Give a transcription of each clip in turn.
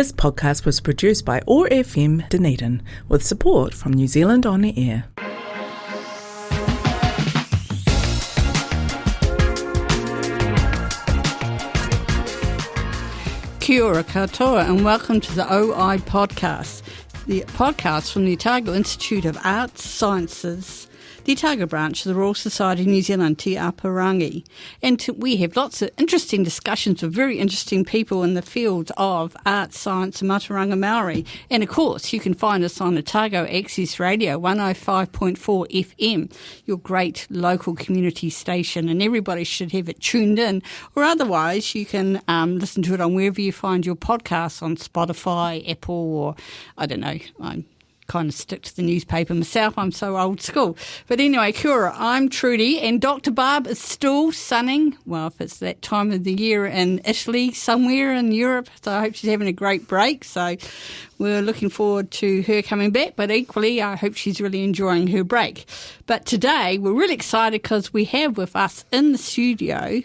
This podcast was produced by OAR FM Dunedin with support from New Zealand On Air. Kia ora katoa and welcome to the OI podcast, the podcast from the Otago Institute of Arts, Sciences, the Otago branch of the Royal Society of New Zealand, Te Aparangi. And we have lots of interesting discussions with very interesting people in the field of art, science and Mataranga Maori. And of course, you can find us on Otago Access Radio 105.4 FM, your great local community station. And everybody should have it tuned in. Or otherwise, you can listen to it on wherever you find your podcasts, on Spotify, Apple, or I don't know, I'm kind of stick to the newspaper myself. I'm so old school. But anyway, kia ora, I'm Trudy, and Dr. Barb is still sunning. Well, if it's that time of the year in Italy, somewhere in Europe, so I hope she's having a great break. So we're looking forward to her coming back, but equally, I hope she's really enjoying her break. But today, we're really excited because we have with us in the studio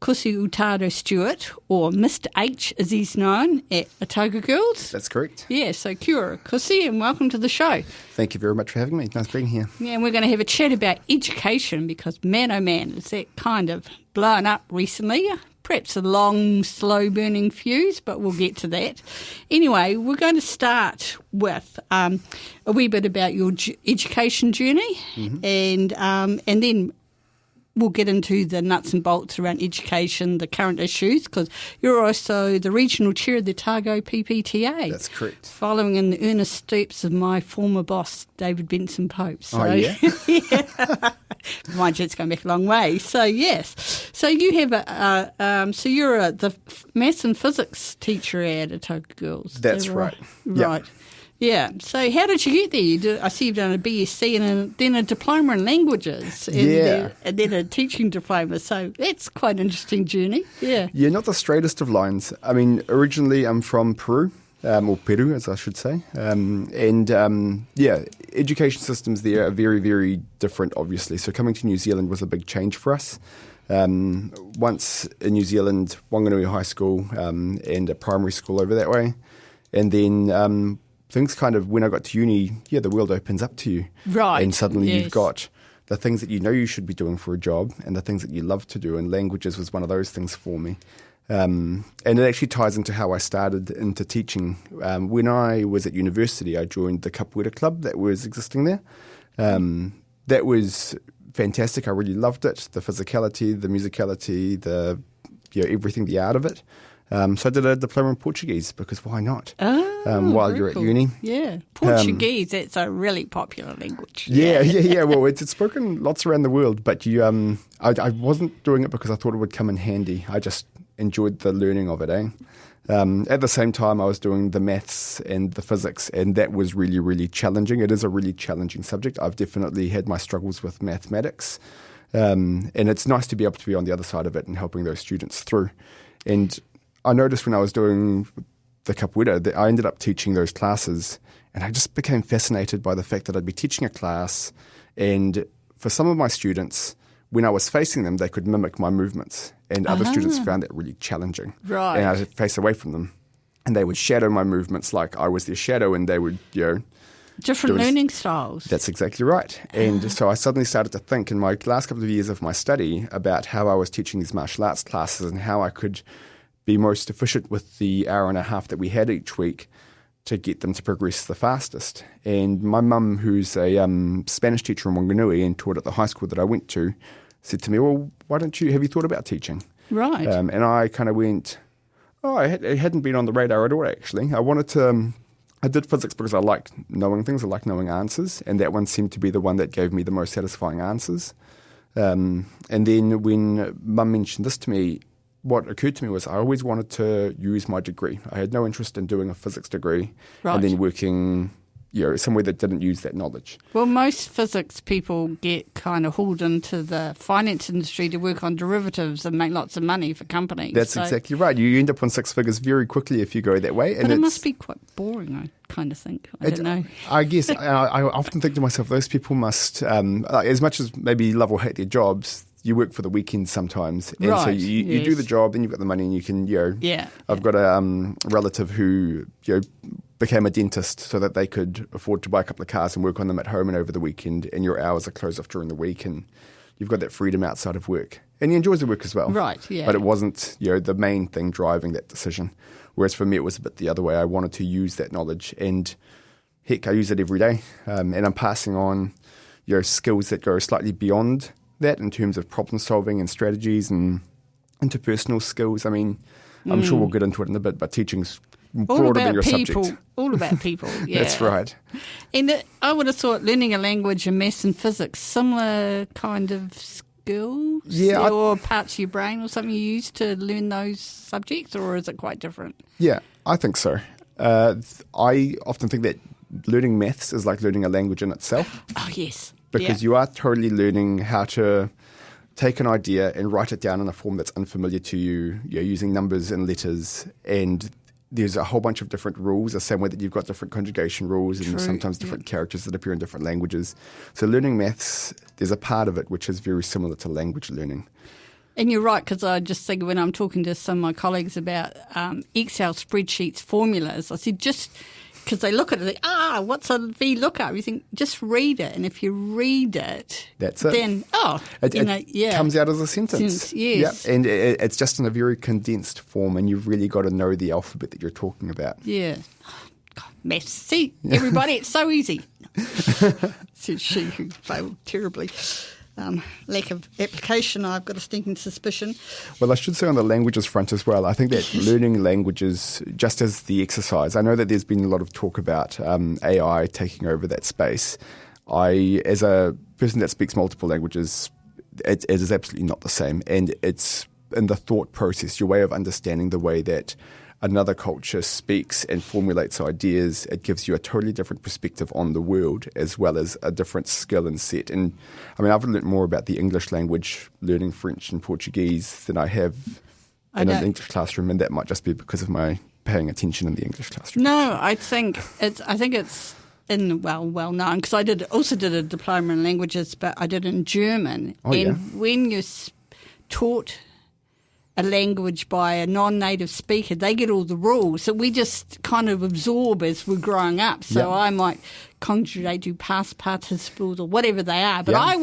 Kussi Hurtado-Stuart, or Mr. H as he's known at Otago Girls. That's correct. Yeah, so kia ora, Kussi, and welcome to the show. Thank you very much for having me. Nice being here. Yeah, and we're going to have a chat about education because, man, oh man, is that kind of blown up recently. Perhaps a long, slow-burning fuse, but we'll get to that. Anyway, we're going to start with a wee bit about your education journey, and then we'll get into the nuts and bolts around education, the current issues, because you're also the regional chair of the Otago PPTA. That's correct. Following in the earnest steps of my former boss, David Benson Pope. So, oh, yeah? Yeah. Mind you, it's going back a long way. So, yes. So you have so you're the maths and physics teacher at Otago Girls. That's right. Right. Yep. Yeah. So how did you get there? I see you've done a BSc and then a diploma in languages. And then a teaching diploma. So that's quite an interesting journey. Yeah. Yeah, not the straightest of lines. I mean, originally I'm from Peru, or Peru as I should say. Education systems there are very, very different, obviously. So coming to New Zealand was a big change for us. Once in New Zealand, Wanganui High School and a primary school over that way. And then things kind of, when I got to uni, the world opens up to you. Right. And suddenly you've got the things that you know you should be doing for a job and the things that you love to do, and languages was one of those things for me. And it actually ties into how I started into teaching. When I was at university, I joined the Capoeira club that was existing there. That was fantastic. I really loved it. The physicality, the musicality, the everything, the art of it. So I did a diploma in Portuguese because why not? While you're cool. at uni. Yeah, Portuguese, that's a really popular language. Yeah. Well, it's spoken lots around the world, but I wasn't doing it because I thought it would come in handy. I just enjoyed the learning of it, At the same time, I was doing the maths and the physics, and that was really, really challenging. It is a really challenging subject. I've definitely had my struggles with mathematics, and it's nice to be able to be on the other side of it and helping those students through. And I noticed when I was doing the capoeira that I ended up teaching those classes, and I just became fascinated by the fact that I'd be teaching a class, and for some of my students, when I was facing them, they could mimic my movements, and other students found that really challenging. Right. And I'd face away from them, and they would shadow my movements like I was their shadow, and they would, different learning styles. That's exactly right. And so I suddenly started to think in my last couple of years of my study about how I was teaching these martial arts classes and how I could be most efficient with the hour and a half that we had each week to get them to progress the fastest. And my mum, who's a Spanish teacher in Wanganui and taught at the high school that I went to, said to me, well, have you thought about teaching? Right. And I kind of went, it hadn't been on the radar at all, actually. I did physics because I like knowing things, I like knowing answers, and that one seemed to be the one that gave me the most satisfying answers. And then when Mum mentioned this to me, what occurred to me was I always wanted to use my degree. I had no interest in doing a physics degree and then working somewhere that didn't use that knowledge. Well, most physics people get kind of hauled into the finance industry to work on derivatives and make lots of money for companies. That's exactly right. You end up on six figures very quickly if you go that way. But it must be quite boring, I kind of think. I don't know. I guess I often think to myself, those people must, as much as maybe love or hate their jobs, you work for the weekend sometimes. And so Right, you do yes. the job, then you've got the money and you can, Yeah. I've got a relative who, became a dentist so that they could afford to buy a couple of cars and work on them at home and over the weekend, and your hours are closed off during the week, and you've got that freedom outside of work. And he enjoys the work as well. Right, yeah. But it wasn't, the main thing driving that decision. Whereas for me, it was a bit the other way. I wanted to use that knowledge, and heck, I use it every day. And I'm passing on, skills that go slightly beyond that in terms of problem solving and strategies and interpersonal skills. I mean, I'm sure we'll get into it in a bit, but teaching's broader than your subject. All about people, yeah. That's right. And I would have thought learning a language in maths and physics, similar kind of skills? Yeah. Or parts of your brain or something you use to learn those subjects, or is it quite different? Yeah, I think so. I often think that learning maths is like learning a language in itself. Oh, yes. Because you are totally learning how to take an idea and write it down in a form that's unfamiliar to you. You're using numbers and letters, and there's a whole bunch of different rules, the same way that you've got different conjugation rules and sometimes different characters that appear in different languages. So learning maths, there's a part of it which is very similar to language learning. And you're right, because I just think when I'm talking to some of my colleagues about Excel spreadsheets, formulas, I said just because they look at it, they think, what's a VLOOKUP? You think, just read it. And if you read it, that's it. Then, it comes out as a sentence. Yes. Yeah. And it's just in a very condensed form, and you've really got to know the alphabet that you're talking about. Yeah. God, maths. See, everybody, it's so easy. Said she who failed terribly. Lack of application, I've got a stinking suspicion. Well, I should say on the languages front as well, I think that learning languages, just as the exercise, I know that there's been a lot of talk about AI taking over that space. As a person that speaks multiple languages, it is absolutely not the same. And it's in the thought process, your way of understanding the way that another culture speaks and formulates ideas. It gives you a totally different perspective on the world, as well as a different skill and set. And I mean, I've learned more about the English language learning French and Portuguese than I have in an English classroom, and that might just be because of my paying attention in the English classroom. No, I think it's well known, because I also did a diploma in languages, but I did it in German. When you're taught a language by a non-native speaker, they get all the rules that we just kind of absorb as we're growing up. So I might conjugate, do past participles or whatever they are, but I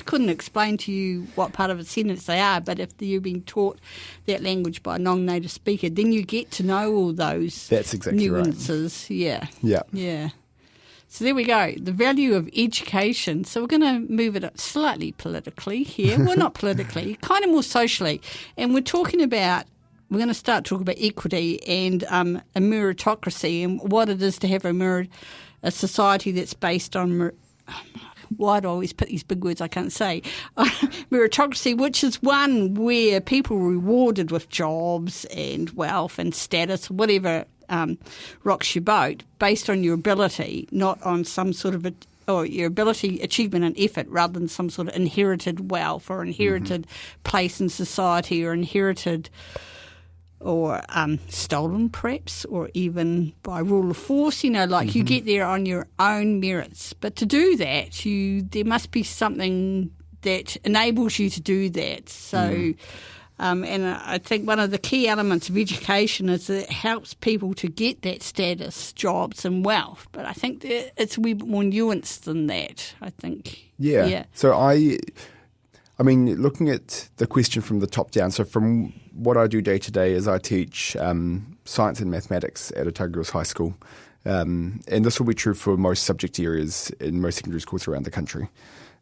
couldn't explain to you what part of a sentence they are. But if you're being taught that language by a non-native speaker, then you get to know all those nuances. Right. Yeah. So there we go, the value of education. So we're going to move it slightly politically here. Well, not politically, kind of more socially. And we're going to start talking about equity and a meritocracy and what it is to have a society that's based on, why do I always put these big words I can't say? Meritocracy, which is one where people are rewarded with jobs and wealth and status, whatever rocks your boat, based on your ability, not on some sort of your ability, achievement and effort, rather than some sort of inherited wealth or inherited place in society or inherited or stolen perhaps, or even by rule of force, you get there on your own merits. But to do that, there must be something that enables you to do that. So and I think one of the key elements of education is that it helps people to get that status, jobs and wealth. But I think it's a wee bit more nuanced than that, I think. Yeah. So I mean, looking at the question from the top down, so from what I do day to day is I teach science and mathematics at Otago High School. And this will be true for most subject areas in most secondary schools around the country.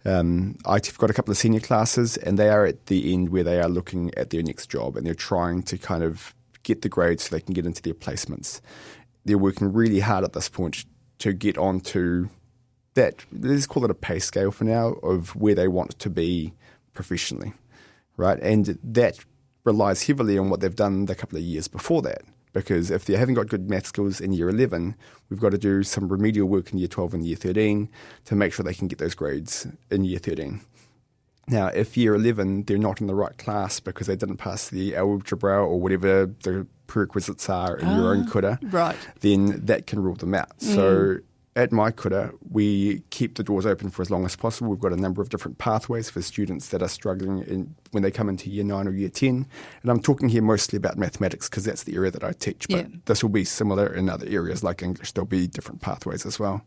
I've got a couple of senior classes, and they are at the end where they are looking at their next job, and they're trying to kind of get the grades so they can get into their placements. They're working really hard at this point to get onto that, let's call it a pay scale for now, of where they want to be professionally, right? And that relies heavily on what they've done the couple of years before that. Because if they haven't got good math skills in year 11, we've got to do some remedial work in year 12 and year 13 to make sure they can get those grades in year 13. Now, if year 11, they're not in the right class because they didn't pass the algebra or whatever the prerequisites are in your own kura, right, then that can rule them out. So at my kura, we keep the doors open for as long as possible. We've got a number of different pathways for students that are struggling when they come into year 9 or year 10. And I'm talking here mostly about mathematics because that's the area that I teach. But this will be similar in other areas like English. There'll be different pathways as well.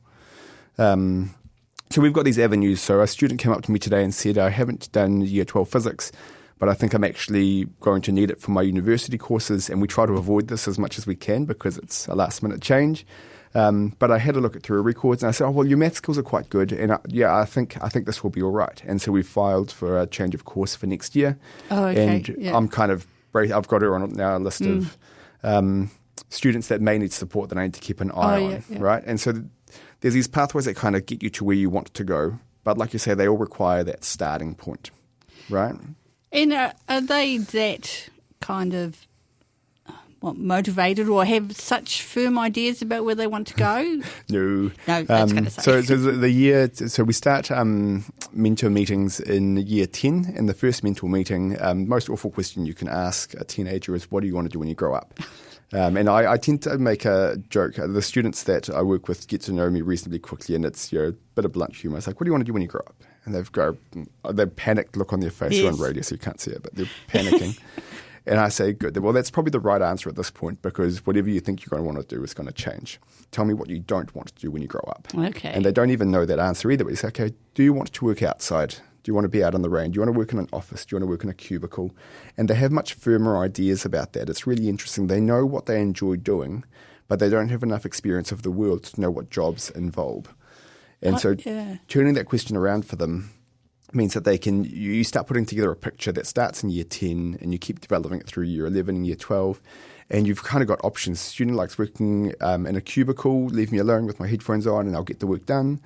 So we've got these avenues. So a student came up to me today and said, I haven't done year 12 physics, but I think I'm actually going to need it for my university courses. And we try to avoid this as much as we can because it's a last minute change. But I had a look through her records and I said, oh, well, your math skills are quite good. And I think this will be all right. And so we filed for a change of course for next year. Oh, okay. And I'm kind of, I've got her on now a list of students that may need support that I need to keep an eye on, right? And so there's these pathways that kind of get you to where you want to go. But like you say, they all require that starting point, right? And are they that kind of motivated or have such firm ideas about where they want to go? No, that's going to say. So we start mentor meetings in year 10. And the first mentor meeting, most awful question you can ask a teenager is, what do you want to do when you grow up? And I tend to make a joke. The students that I work with get to know me reasonably quickly, and it's a bit of blunt humour. It's like, what do you want to do when you grow up? And they've panicked look on their face. Yes. They're on radio, so you can't see it, but they're panicking. And I say, good. Well, that's probably the right answer at this point because whatever you think you're going to want to do is going to change. Tell me what you don't want to do when you grow up. Okay. And they don't even know that answer either. But you say, okay, do you want to work outside? Do you want to be out on the rain? Do you want to work in an office? Do you want to work in a cubicle? And they have much firmer ideas about that. It's really interesting. They know what they enjoy doing, but they don't have enough experience of the world to know what jobs involve. And turning that question around for them means that you start putting together a picture that starts in year 10 and you keep developing it through year 11 and year 12. And you've kind of got options. Student likes working in a cubicle, leave me alone with my headphones on and I'll get the work done.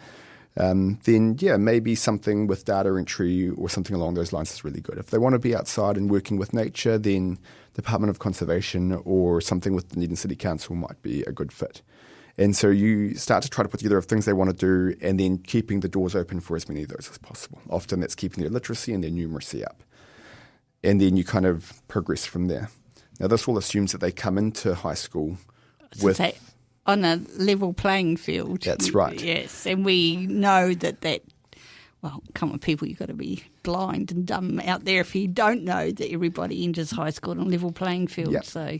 Maybe something with data entry or something along those lines is really good. If they want to be outside and working with nature, then Department of Conservation or something with Dunedin City Council might be a good fit. And so you start to try to put together things they want to do and then keeping the doors open for as many of those as possible. Often that's keeping their literacy and their numeracy up. And then you kind of progress from there. Now, this all assumes that they come into high school on a level playing field. That's right. Yes, and we know that come on, people, you've got to be blind and dumb out there if you don't know that everybody enters high school on a level playing field. Yep. So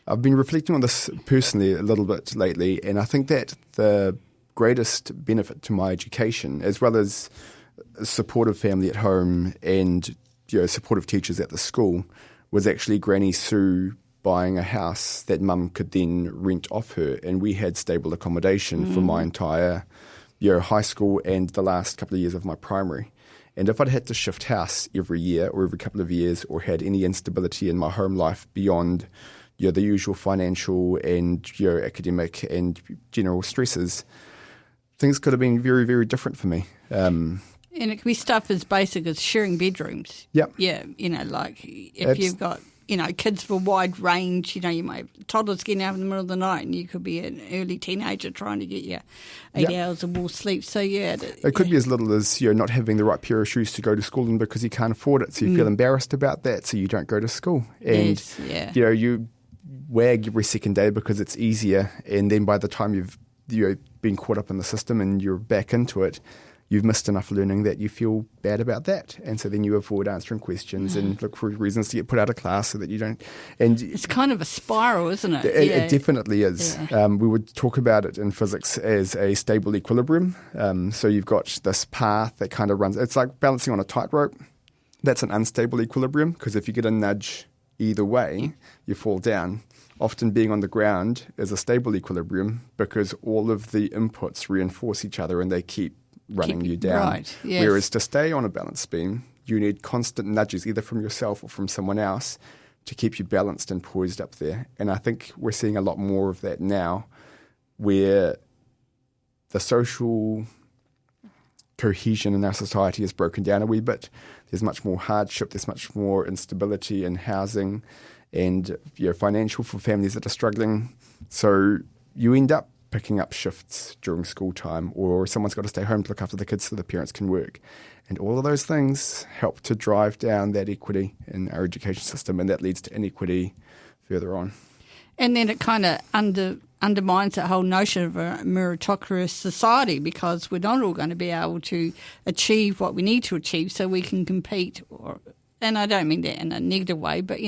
I've been reflecting on this personally a little bit lately, and I think that the greatest benefit to my education, as well as a supportive family at home and supportive teachers at the school, was actually Granny Sue buying a house that Mum could then rent off her, and we had stable accommodation for my entire high school and the last couple of years of my primary. And if I'd had to shift house every year or every couple of years or had any instability in my home life beyond the usual financial and academic and general stresses, things could have been very, very different for me. And it could be stuff as basic as sharing bedrooms. Yep. Yeah, like if you've got, kids of a wide range, you might have toddlers getting out in the middle of the night and you could be an early teenager trying to get your 8 hours of more sleep. So, it could be as little as, not having the right pair of shoes to go to school in because you can't afford it. So you feel embarrassed about that, so you don't go to school. And, you wag every second day because it's easier. And then by the time you've been caught up in the system and you're back into it, you've missed enough learning that you feel bad about that. And so then you avoid answering questions and look for reasons to get put out of class so that you don't. And it's kind of a spiral, isn't it? It definitely is. Yeah. We would talk about it in physics as a stable equilibrium. So you've got this path that kind of runs. It's like balancing on a tightrope. That's an unstable equilibrium because if you get a nudge either way, you fall down. Often being on the ground is a stable equilibrium because all of the inputs reinforce each other and they keep running you down. Right, yes. Whereas to stay on a balance beam, you need constant nudges either from yourself or from someone else to keep you balanced and poised up there. And I think we're seeing a lot more of that now where the social cohesion in our society is broken down a wee bit. There's much more hardship, there's much more instability in housing and financial for families that are struggling. So you end up picking up shifts during school time or someone's got to stay home to look after the kids so the parents can work. And all of those things help to drive down that equity in our education system and that leads to inequity further on. And then it kind of undermines that whole notion of a meritocratic society, because we're not all going to be able to achieve what we need to achieve so we can compete. And I don't mean that in a negative way, but,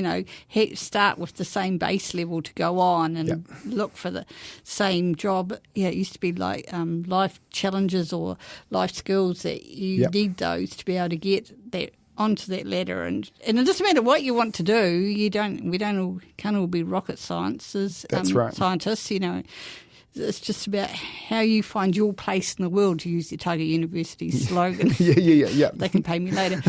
start with the same base level to go on and look for the same job. Yeah, it used to be like life challenges or life skills that you need those to be able to get that onto that ladder. And it doesn't matter what you want to do. Can't all be rocket sciences. That's right. Scientists, It's just about how you find your place in the world, to use the Otago University slogan. Yeah. They can pay me later.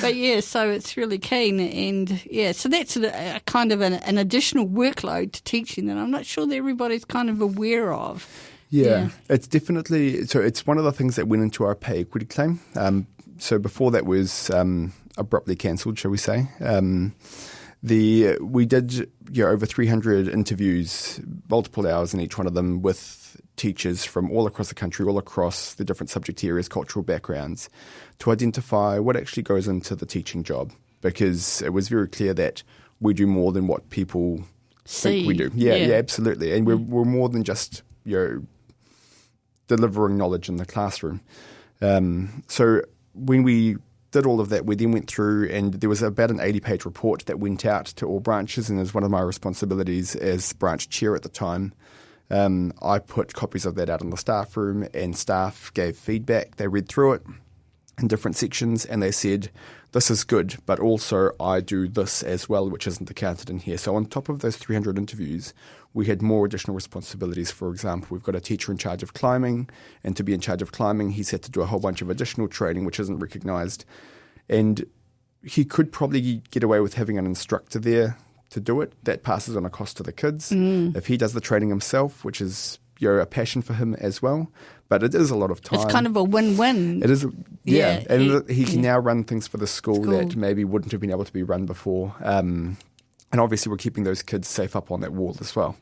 But so it's really keen, and so that's a kind of an additional workload to teaching that I'm not sure that everybody's kind of aware of. Yeah, it's definitely, so it's one of the things that went into our pay equity claim. So before that was abruptly cancelled, shall we say. We did over 300 interviews, multiple hours in each one of them, with teachers from all across the country, all across the different subject areas, cultural backgrounds, to identify what actually goes into the teaching job, because it was very clear that we do more than what people think we do. Yeah, absolutely. And we're more than just delivering knowledge in the classroom. So when we did all of that, we then went through, and there was about an 80-page report that went out to all branches, and as one of my responsibilities as branch chair at the time, I put copies of that out in the staff room, and staff gave feedback. They read through it in different sections, and they said, this is good, but also I do this as well, which isn't accounted in here. So on top of those 300 interviews, we had more additional responsibilities. For example, we've got a teacher in charge of climbing, and to be in charge of climbing, he's had to do a whole bunch of additional training, which isn't recognised. And he could probably get away with having an instructor there to do it. That passes on a cost to the kids. If he does the training himself, which is a passion for him as well, but it is a lot of time. It's kind of a win-win. It is, and he can now run things for the school that maybe wouldn't have been able to be run before. And obviously we're keeping those kids safe up on that wall as well.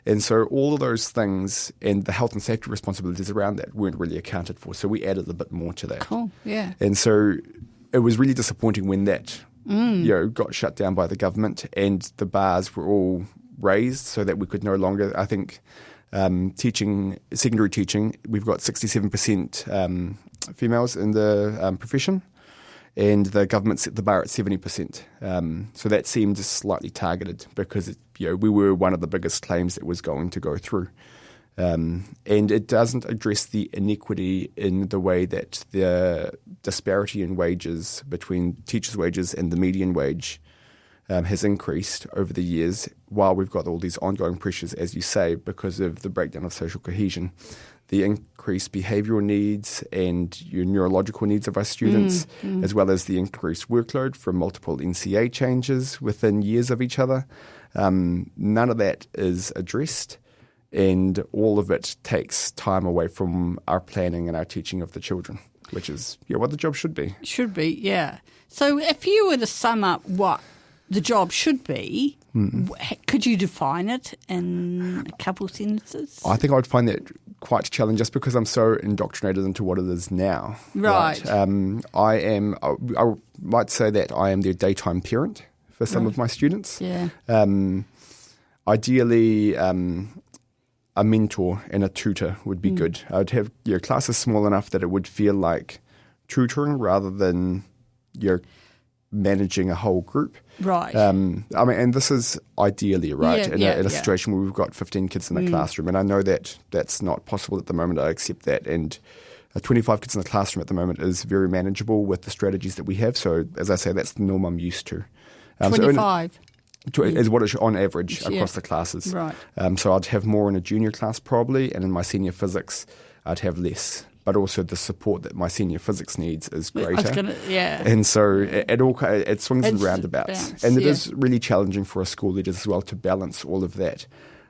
And so all of those things and the health and safety responsibilities around that weren't really accounted for. So we added a bit more to that. Cool, yeah. And so it was really disappointing when that got shut down by the government, and the bars were all raised so that we could no longer, I think, secondary teaching, we've got 67% females in the profession, and the government set the bar at 70%. So that seemed slightly targeted, because we were one of the biggest claims that was going to go through. And it doesn't address the inequity in the way that the disparity in wages between teachers' wages and the median wage has increased over the years, while we've got all these ongoing pressures, as you say, because of the breakdown of social cohesion, the increased behavioural needs and your neurological needs of our students, as well as the increased workload from multiple NCA changes within years of each other. None of that is addressed, and all of it takes time away from our planning and our teaching of the children, which is what the job should be. Should be, yeah. So if you were to sum up what the job should be, could you define it in a couple of sentences? I think I would find that quite challenging, just because I'm so indoctrinated into what it is now. Right. I might say that I am their daytime parent for some of my students. Yeah. Ideally, a mentor and a tutor would be good. I'd have classes small enough that it would feel like tutoring rather than managing a whole group. Right. And this is ideally, right, in a yeah. situation where we've got 15 kids in a classroom, and I know that that's not possible at the moment. I accept that, and 25 kids in the classroom at the moment is very manageable with the strategies that we have. So, as I say, that's the norm I'm used to. 25? Is what is on average across the classes. Right. So I'd have more in a junior class probably, and in my senior physics I'd have less. But also the support that my senior physics needs is greater. And so it swings and roundabouts. And it is really challenging for us school leaders as well to balance all of that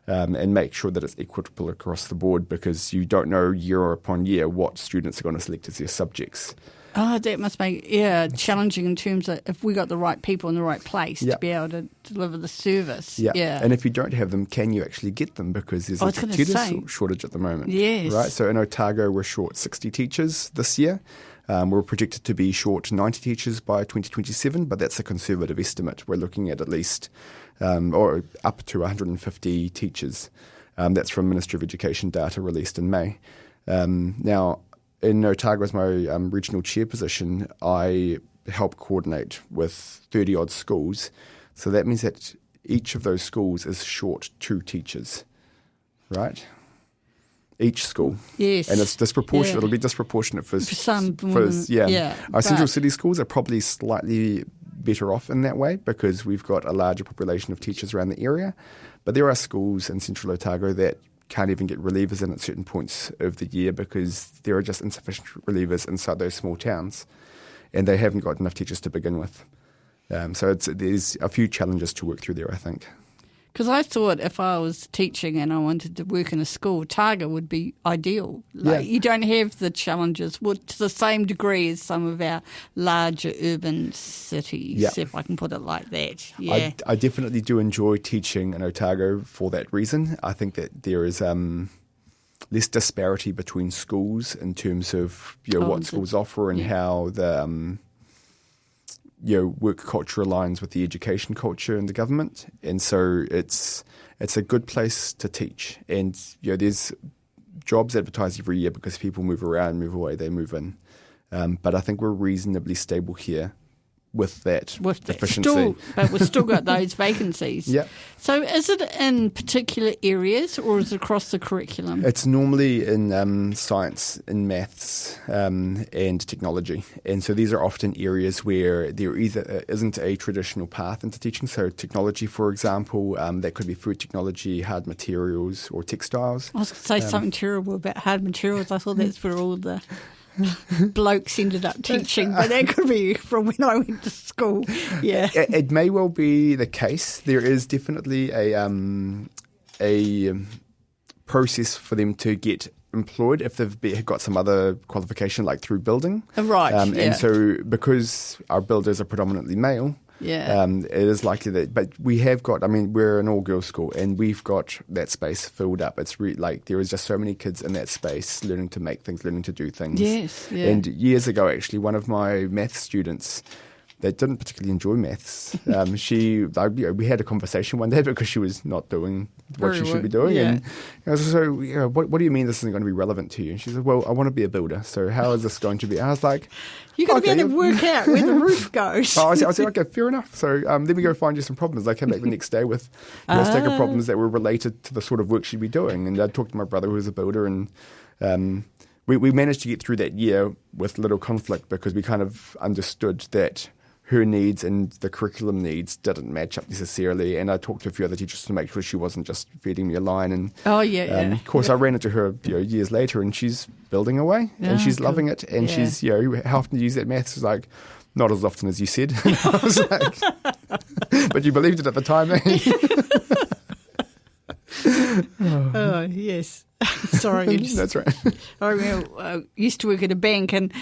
and make sure that it's equitable across the board, because you don't know year upon year what students are going to select as their subjects. Oh, that must make challenging in terms of if we got the right people in the right place to be able to deliver the service. Yeah. And if you don't have them, can you actually get them? Because there's a tutor shortage at the moment. Yes. Right. So in Otago, we're short 60 teachers this year. We're projected to be short 90 teachers by 2027, but that's a conservative estimate. We're looking at least or up to 150 teachers. That's from Ministry of Education data released in May. Now, in Otago, as my regional chair position, I help coordinate with 30-odd schools. So that means that each of those schools is short 2 teachers, right? Each school. Yes. And it's disproportionate. Yeah. It'll be disproportionate for some. Our central city schools are probably slightly better off in that way because we've got a larger population of teachers around the area. But there are schools in central Otago that can't even get relievers in at certain points of the year because there are just insufficient relievers inside those small towns, and they haven't got enough teachers to begin with. So there's a few challenges to work through there, I think. Because I thought if I was teaching and I wanted to work in a school, Otago would be ideal. You don't have the challenges to the same degree as some of our larger urban cities, if I can put it like that. Yeah. I definitely do enjoy teaching in Otago for that reason. I think that there is less disparity between schools in terms of what schools offer and how the work culture aligns with the education culture in the government, and so it's a good place to teach. And there's jobs advertised every year because people move around, move away, they move in. But I think we're reasonably stable here with that efficiency. But we've still got those vacancies. Yeah. So is it in particular areas or is it across the curriculum? It's normally in science, in maths, and technology. And so these are often areas where there either isn't a traditional path into teaching. So technology, for example, that could be food technology, hard materials, or textiles. I was going to say something terrible about hard materials. I thought that's where all the blokes ended up teaching, but that could be from when I went to school. Yeah, it may well be the case. There is definitely a process for them to get employed if they've got some other qualification, like through building. Right. And so, because our builders are predominantly male. Yeah. It is likely that, but we have got, we're an all-girls school and we've got that space filled up. It's there is just so many kids in that space learning to make things, learning to do things. Yes, yeah. And years ago, actually, one of my maths students that didn't particularly enjoy maths, we had a conversation one day because she was not doing what she should be doing. Yeah. And I was what do you mean this isn't going to be relevant to you? And she said, well, I want to be a builder. So how is this going to be? And I was like, you've got to be able to work out where the roof goes. I said, okay, fair enough. So let me go find you some problems. I came back the next day with a stack of problems that were related to the sort of work she'd be doing. And I talked to my brother who was a builder, and we managed to get through that year with little conflict because we kind of understood that her needs and the curriculum needs didn't match up necessarily. And I talked to a few other teachers to make sure she wasn't just feeding me a line. And of course, I ran into her years later, and she's building away, and she's loving it. And she's how often do you use that maths? She's like, not as often as you said. And I was like, but you believed it at the time, eh? Oh yes. Sorry. That's right. I remember I used to work at a bank, and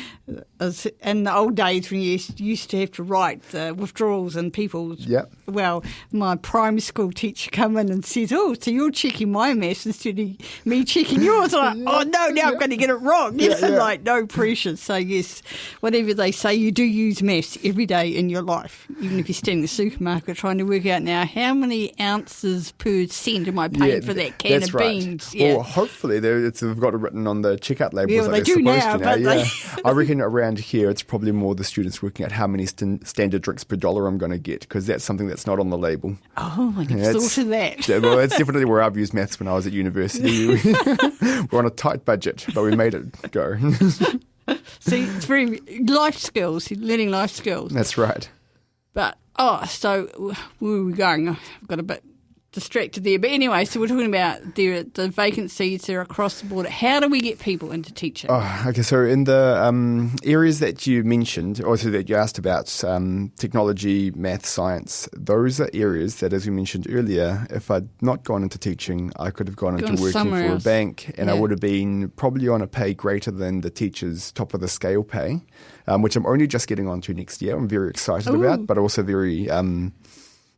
in the old days when you used to have to write withdrawals and people's. Yep. Well, my primary school teacher come in and says, "Oh, so you're checking my maths instead of me checking yours." I'm like, "Oh no, now I'm going to get it wrong." Like no pressure. So yes, whatever they say, you do use maths every day in your life, even if you stand in the supermarket trying to work out now how many ounces per cent am I paying for that can of beans. Yeah. Well, hopefully they've got it written on the checkout labels yeah, like they they're do supposed now, to now. Yeah. I reckon around here it's probably more the students working out how many standard drinks per dollar I'm going to get, because that's something that's not on the label. Oh, I never thought of that. Well, that's definitely where I've used maths when I was at university. We're on a tight budget, but we made it go. See, it's very life skills, learning life skills. That's right. But, so where were we going? I've got a bit distracted there. But anyway, so we're talking about the vacancies there across the board. How do we get people into teaching? Oh, okay, so in the areas that you mentioned, also that you asked about, technology, math, science, those are areas that, as we mentioned earlier, if I'd not gone into teaching, I could have gone into working for a bank, and I would have been probably on a pay greater than the teachers' top of the scale pay, which I'm only just getting onto next year. I'm very excited about, but also very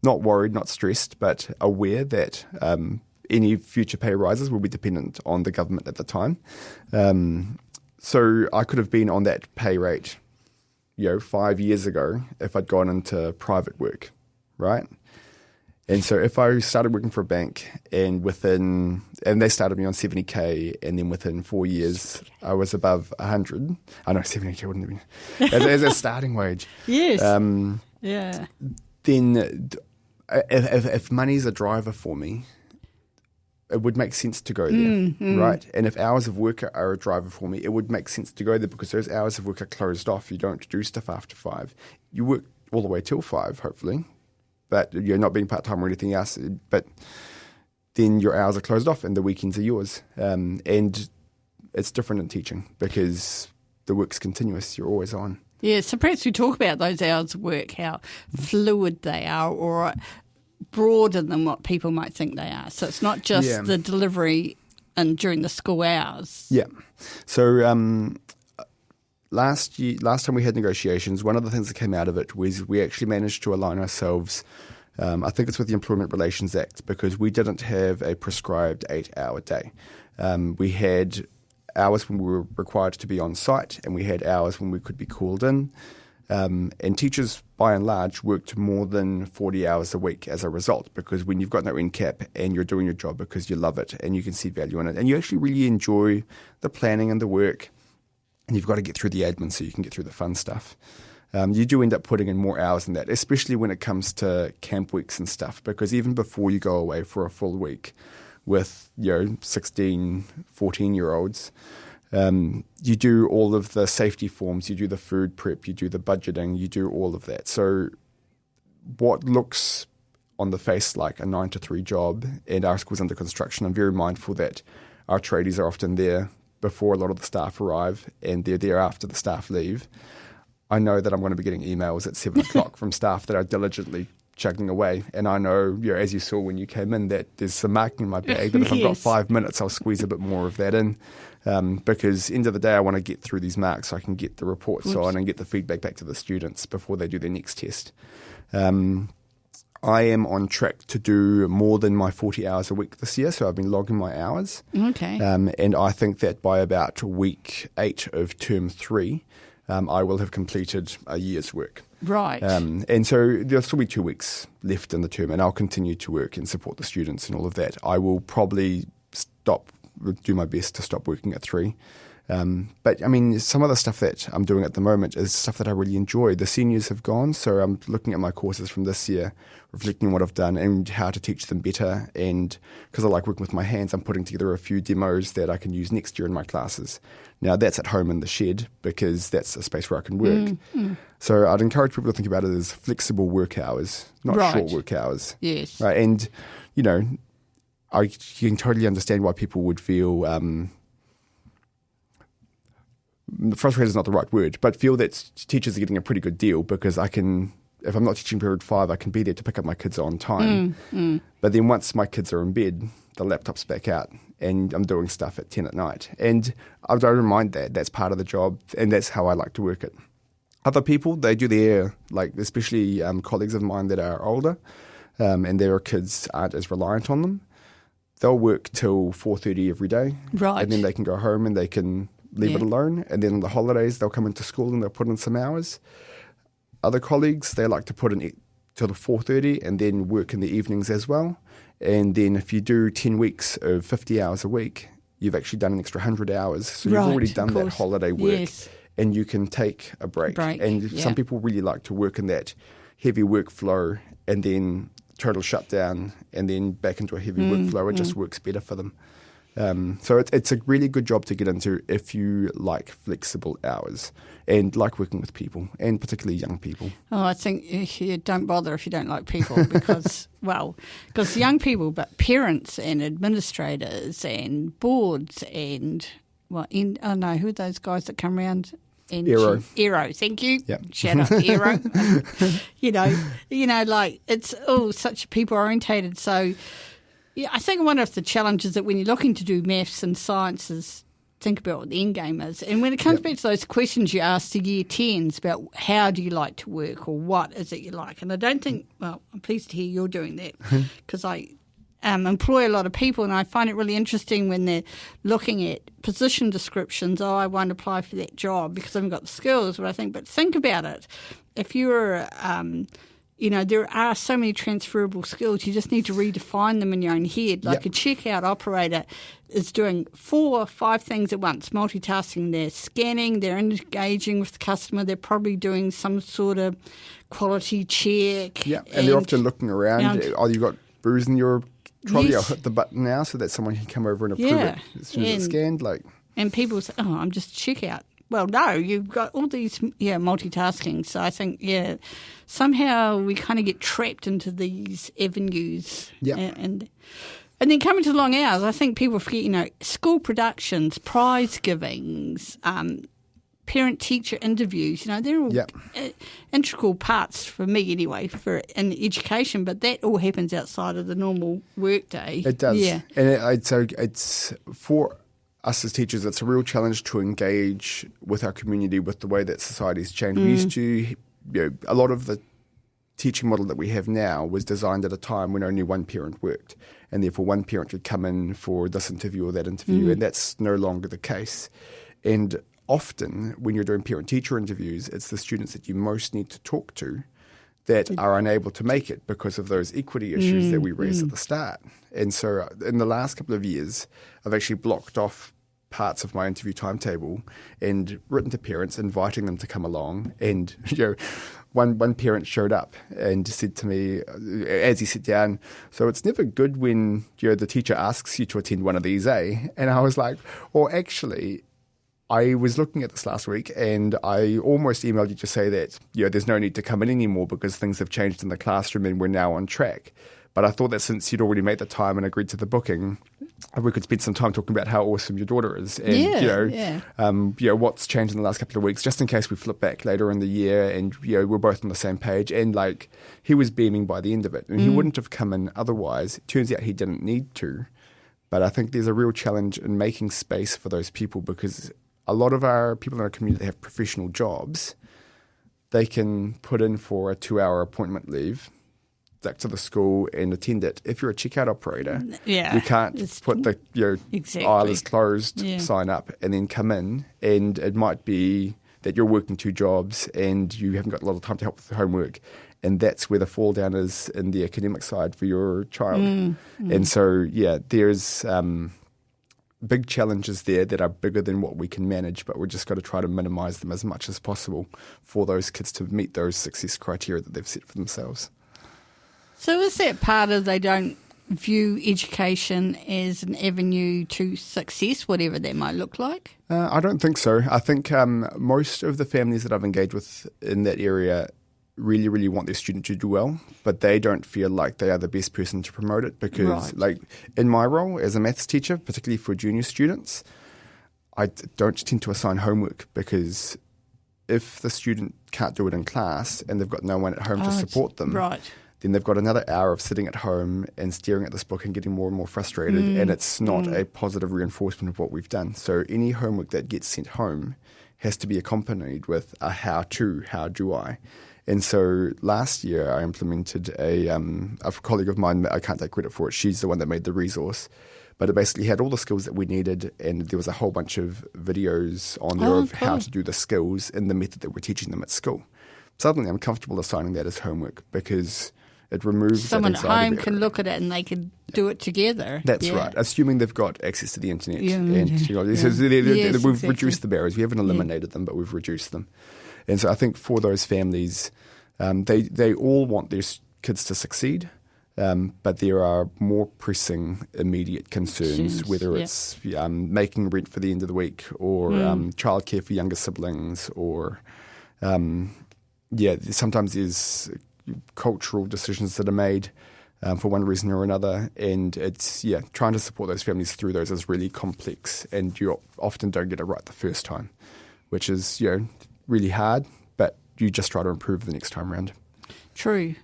not worried, not stressed, but aware that any future pay rises will be dependent on the government at the time. So I could have been on that pay rate, 5 years ago if I'd gone into private work, right? And so if I started working for a bank and they started me on 70K, and then within 4 years I was above 100. I know 70K wouldn't have been as a starting wage. Yes. Yeah. Then if money's a driver for me, it would make sense to go there, right? And if hours of work are a driver for me, it would make sense to go there because those hours of work are closed off. You don't do stuff after 5. You work all the way till 5, hopefully. But you're not being part-time or anything else. But then your hours are closed off and the weekends are yours. And it's different in teaching because the work's continuous. You're always on. Yeah, so perhaps we talk about those hours of work, how fluid they are or broader than what people might think they are. So it's not just the delivery and during the school hours. Yeah. So last time we had negotiations, one of the things that came out of it was we actually managed to align ourselves, I think it's with the Employment Relations Act, because we didn't have a prescribed 8-hour day. We had hours when we were required to be on site, and we had hours when we could be called in. And teachers, by and large, worked more than 40 hours a week as a result, because when you've got no end cap and you're doing your job because you love it and you can see value in it and you actually really enjoy the planning and the work, and you've got to get through the admin so you can get through the fun stuff. You do end up putting in more hours than that, especially when it comes to camp weeks and stuff, because even before you go away for a full week with 16, 14-year-olds, you do all of the safety forms, you do the food prep, you do the budgeting, you do all of that. So what looks on the face like a 9-to-3 job, and our school's under construction, I'm very mindful that our tradies are often there before a lot of the staff arrive, and they're there after the staff leave. I know that I'm going to be getting emails at 7 o'clock from staff that are diligently chugging away, and I know, as you saw when you came in, that there's some marking in my bag, but if I've got 5 minutes, I'll squeeze a bit more of that in, because end of the day, I want to get through these marks so I can get the reports on and get the feedback back to the students before they do their next test. I am on track to do more than my 40 hours a week this year, so I've been logging my hours. Okay. And I think that by about week 8 of term 3, I will have completed a year's work. Right. And so there'll still be 2 weeks left in the term, and I'll continue to work and support the students and all of that. I will probably do my best to stop working at 3. But, I mean, some of the stuff that I'm doing at the moment is stuff that I really enjoy. The seniors have gone, so I'm looking at my courses from this year, reflecting on what I've done and how to teach them better. And because I like working with my hands, I'm putting together a few demos that I can use next year in my classes. Now, that's at home in the shed because that's a space where I can work. So I'd encourage people to think about it as flexible work hours, not short work hours. Yes. Right? And, I can totally understand why people would feel frustrated is not the right word, but feel that teachers are getting a pretty good deal because if I'm not teaching period 5, I can be there to pick up my kids on time. But then once my kids are in bed, the laptop's back out and I'm doing stuff at 10 at night. And I don't mind that. That's part of the job, and that's how I like to work it. Other people, they do their, especially colleagues of mine that are older and their kids aren't as reliant on them. They'll work till 4:30 every day. Right. And then they can go home and they can leave it alone. And then on the holidays, they'll come into school and they'll put in some hours. Other colleagues, they like to put in till 4:30 and then work in the evenings as well. And then if you do 10 weeks of 50 hours a week, you've actually done an extra 100 hours. So you've already done that holiday work and you can take a break. And some people really like to work in that heavy workflow and then total shutdown and then back into a heavy workflow. It just works better for them. So it's a really good job to get into if you like flexible hours and like working with people, and particularly young people. Oh, I think you don't bother if you don't like people because young people, but parents and administrators and boards and, who are those guys that come around? Aero, thank you. Yep. Shout out to Aero. It's all such people-orientated. So I think one of the challenges that when you're looking to do maths and sciences, think about what the end game is. And when it comes back to those questions you asked to year 10s about how do you like to work or what is it you like, and I don't think, I'm pleased to hear you're doing that because employ a lot of people, and I find it really interesting when they're looking at position descriptions. I won't apply for that job because I haven't got the skills. But I think, but think about it. If you're, there are so many transferable skills. You just need to redefine them in your own head. Like a checkout operator is doing 4 or 5 things at once, multitasking. They're scanning, they're engaging with the customer, they're probably doing some sort of quality check. Yeah, and they're often looking around. Oh, you've got booze in your trolley, I'll hit the button now so that someone can come over and approve it as soon as it's scanned. And people say, oh, I'm just checkout. Well, no, you've got all these, multitasking. So I think, somehow we kind of get trapped into these avenues. Yeah. And then coming to the long hours, I think people forget, school productions, prize givings, parent-teacher interviews, they're all integral parts for me anyway, in education, but that all happens outside of the normal workday. It does. Yeah. And so it's for us as teachers, it's a real challenge to engage with our community with the way that society's changed. We used to, a lot of the teaching model that we have now was designed at a time when only one parent worked, and therefore one parent could come in for this interview or that interview, and that's no longer the case. And often when you're doing parent-teacher interviews, it's the students that you most need to talk to that are unable to make it because of those equity issues that we raised at the start. And so in the last couple of years, I've actually blocked off parts of my interview timetable and written to parents, inviting them to come along. And one parent showed up and said to me as he sat down, so it's never good when the teacher asks you to attend one of these, eh? And I was like, well, actually, I was looking at this last week and I almost emailed you to say that there's no need to come in anymore because things have changed in the classroom and we're now on track. But I thought that since you'd already made the time and agreed to the booking, we could spend some time talking about how awesome your daughter is and what's changed in the last couple of weeks, just in case we flip back later in the year and we're both on the same page. And he was beaming by the end of it, and he wouldn't have come in otherwise. It turns out he didn't need to, but I think there's a real challenge in making space for those people because a lot of our people in our community that have professional jobs, they can put in for a 2-hour appointment leave back to the school and attend it. If you're a checkout operator, you can't put the aisle is closed sign up and then come in, and it might be that you're working 2 jobs and you haven't got a lot of time to help with the homework, and that's where the fall down is in the academic side for your child. And so there's big challenges there that are bigger than what we can manage, but we're just got to try to minimise them as much as possible for those kids to meet those success criteria that they've set for themselves. So is that part of they don't view education as an avenue to success, whatever that might look like? I don't think so. I think most of the families that I've engaged with in that area really, really want their student to do well, but they don't feel like they are the best person to promote it because, in my role as a maths teacher, particularly for junior students, I don't tend to assign homework because if the student can't do it in class and they've got no one at home to support them, then they've got another hour of sitting at home and staring at this book and getting more and more frustrated, and it's not a positive reinforcement of what we've done. So any homework that gets sent home has to be accompanied with a how do I? And so last year I implemented a colleague of mine, I can't take credit for it, she's the one that made the resource, but it basically had all the skills that we needed, and there was a whole bunch of videos on there of how to do the skills in the method that we're teaching them at school. Suddenly I'm comfortable assigning that as homework because it removes someone at home can look at it and they can do it together. That's right, assuming they've got access to the internet. We've reduced the barriers. We haven't eliminated them, but we've reduced them. And so I think for those families, they all want their kids to succeed, but there are more pressing immediate concerns, whether it's making rent for the end of the week or childcare for younger siblings or, sometimes there's cultural decisions that are made for one reason or another, and it's trying to support those families through those is really complex, and you often don't get it right the first time, which is really hard, but you just try to improve the next time around. True.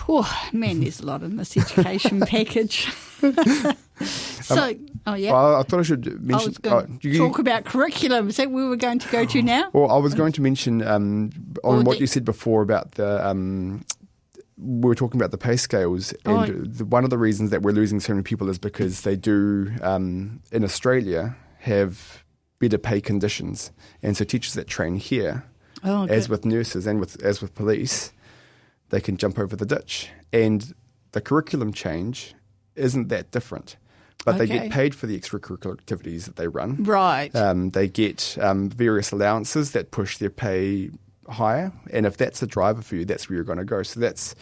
Oh, man, there's a lot in this education package. So, well, I thought I should mention... talk about curriculum. Is that where we're going to go to now? Well, I was going to mention on what you said before about the we were talking about the pay scales, and one of the reasons that we're losing so many people is because they do, in Australia, have better pay conditions. And so teachers that train here, as with nurses and as with police, they can jump over the ditch. And the curriculum change isn't that different. But they get paid for the extracurricular activities that they run. Right. They get various allowances that push their pay higher. And if that's a driver for you, that's where you're going to go. So that's,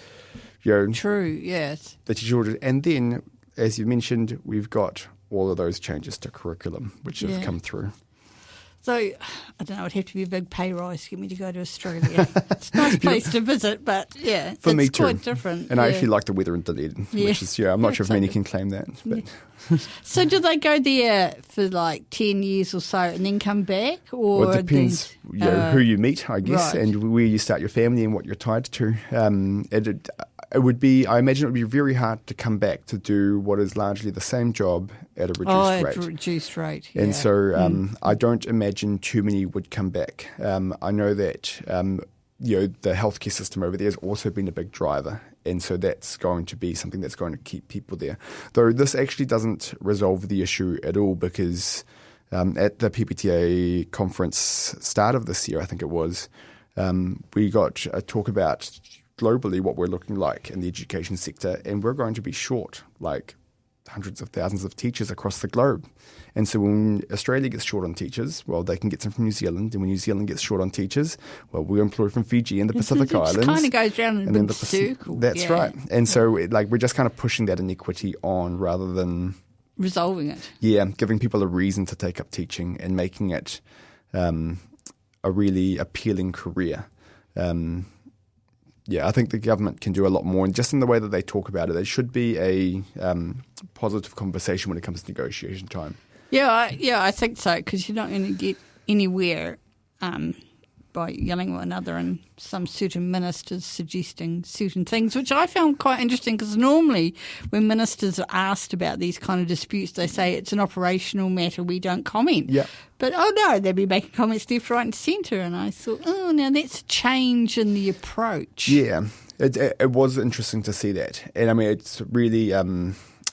true, yes. The teacher. And then, as you mentioned, we've got all of those changes to curriculum, which have come through. So, I don't know, it'd have to be a big pay rise to get me to go to Australia. It's a nice place to visit, but for me it's too. Quite different. And I actually like the weather in Dunedin, which is, I'm not sure if many can claim that. But. So do they go there for like 10 years or so and then come back? Or well, it depends who you meet, I guess, and where you start your family and what you're tied to. It would be, I imagine it would be very hard to come back to do what is largely the same job at a reduced rate. At a reduced rate, yeah. And so I don't imagine too many would come back. I know that the healthcare system over there has also been a big driver, and so that's going to be something that's going to keep people there. Though this actually doesn't resolve the issue at all, because at the PPTA conference start of this year, I think it was, we got a talk about globally what we're looking like in the education sector, and we're going to be short like hundreds of thousands of teachers across the globe. And so when Australia gets short on teachers, well, they can get some from New Zealand. And when New Zealand gets short on teachers, well, we employ from Fiji and the Pacific Islands. It kind of goes round in a big circle. That's right. And so we're just kind of pushing that inequity on rather than resolving it. Yeah, giving people a reason to take up teaching and making it a really appealing career. I think the government can do a lot more, and just in the way that they talk about it, there should be a positive conversation when it comes to negotiation time. I think so, because you're not going to get anywhere by yelling at one another and some certain ministers suggesting certain things, which I found quite interesting, because normally when ministers are asked about these kind of disputes, they say it's an operational matter, we don't comment. Yeah. But, no, they'd be making comments left, right and centre, and I thought, now that's a change in the approach. Yeah, it was interesting to see that. And, I mean, it's really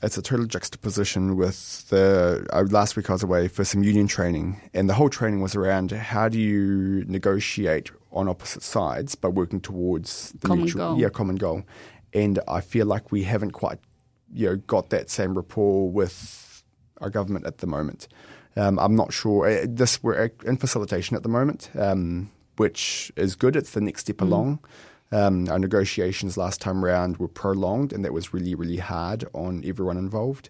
it's a total juxtaposition with last week I was away for some union training, and the whole training was around how do you negotiate on opposite sides by working towards the common goal. And I feel like we haven't quite got that same rapport with our government at the moment. I'm not sure. We're in facilitation at the moment, which is good. It's the next step along. Our negotiations last time round were prolonged, and that was really, really hard on everyone involved.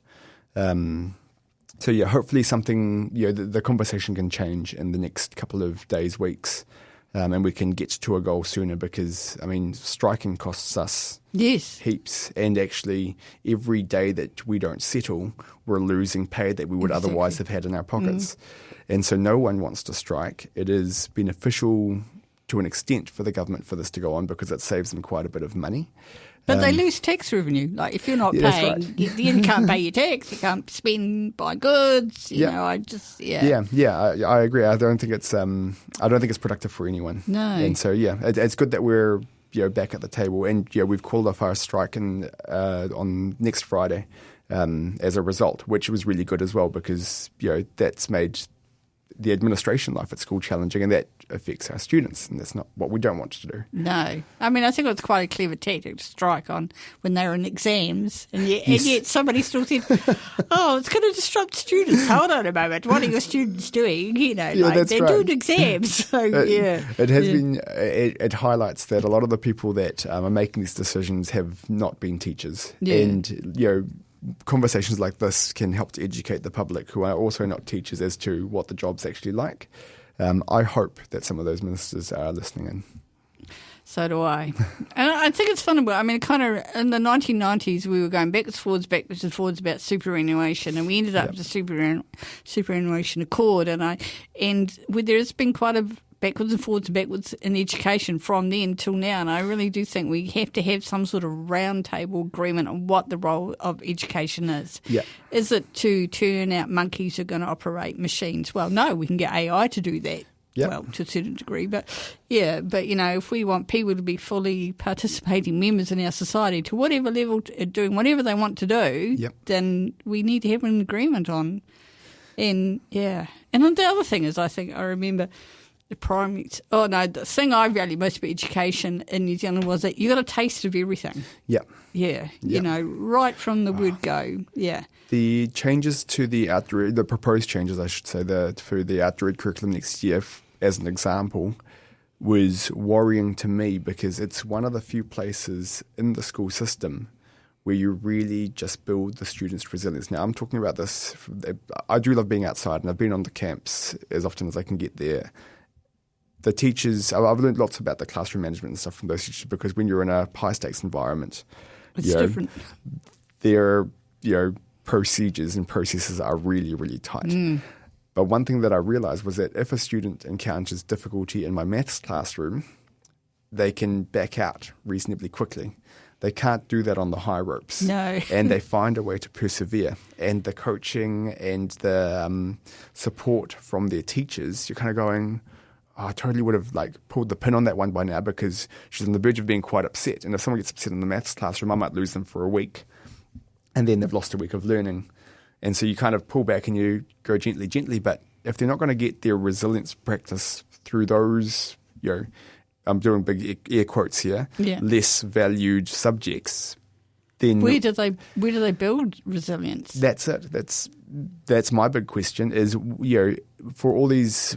Hopefully something, the conversation can change in the next couple of days, weeks, and we can get to a goal sooner, because, I mean, striking costs us heaps, and actually every day that we don't settle, we're losing pay that we would otherwise have had in our pockets. And so no one wants to strike. It is beneficial to an extent for the government for this to go on, because it saves them quite a bit of money. But they lose tax revenue. Like, if you're not paying, you can't pay your tax, you can't spend, buy goods. I agree. I don't think it's productive for anyone. No. And so it's good that we're back at the table, and we've called off our strike on next Friday as a result, which was really good as well, because that's made the administration life at school challenging, and that affects our students, and that's not what we don't want to do. No. I mean, I think it's quite a clever tactic to strike on when they're in exams, and yet somebody still said, it's going to disrupt students. Hold on a moment. What are your students doing? They're doing exams. So, It has been, it highlights that a lot of the people that are making these decisions have not been teachers. Yeah. And, conversations like this can help to educate the public, who are also not teachers, as to what the job's actually like. I hope that some of those ministers are listening in. So do I. And I think it's funny. I mean, kind of in the 1990s, we were going backwards and forwards about superannuation, and we ended up with the superannuation accord. And there's been quite a backwards and backwards in education from then till now, and I really do think we have to have some sort of roundtable agreement on what the role of education is. Yeah. Is it to turn out monkeys who are going to operate machines? Well, no, we can get AI to do that. Yep. Well, to a certain degree. But, if we want people to be fully participating members in our society to whatever level, doing whatever they want to do, then we need to have an agreement on. And, And then the other thing is, I remember the thing I value most about education in New Zealand was that you got a taste of everything. Yep. Yeah. Right from the word go. Yeah. The changes to the proposed changes, I should say, for the outdoor ed curriculum next year, as an example, was worrying to me because it's one of the few places in the school system where you really just build the students' resilience. Now, I'm talking about this. I do love being outside, and I've been on the camps as often as I can get there. The teachers, I've learned lots about the classroom management and stuff from those teachers because when you're in a high-stakes environment, it's different. Their procedures and processes are really, really tight. But one thing that I realised was that if a student encounters difficulty in my maths classroom, they can back out reasonably quickly. They can't do that on the high ropes. No. And they find a way to persevere. And the coaching and the support from their teachers, you're kind of going, I totally would have pulled the pin on that one by now because she's on the verge of being quite upset. And if someone gets upset in the maths classroom, I might lose them for a week. And then they've lost a week of learning. And so you kind of pull back and you go gently, gently. But if they're not going to get their resilience practice through those, I'm doing big air quotes here, less valued subjects, then where do they build resilience? That's it. That's my big question is, for all these,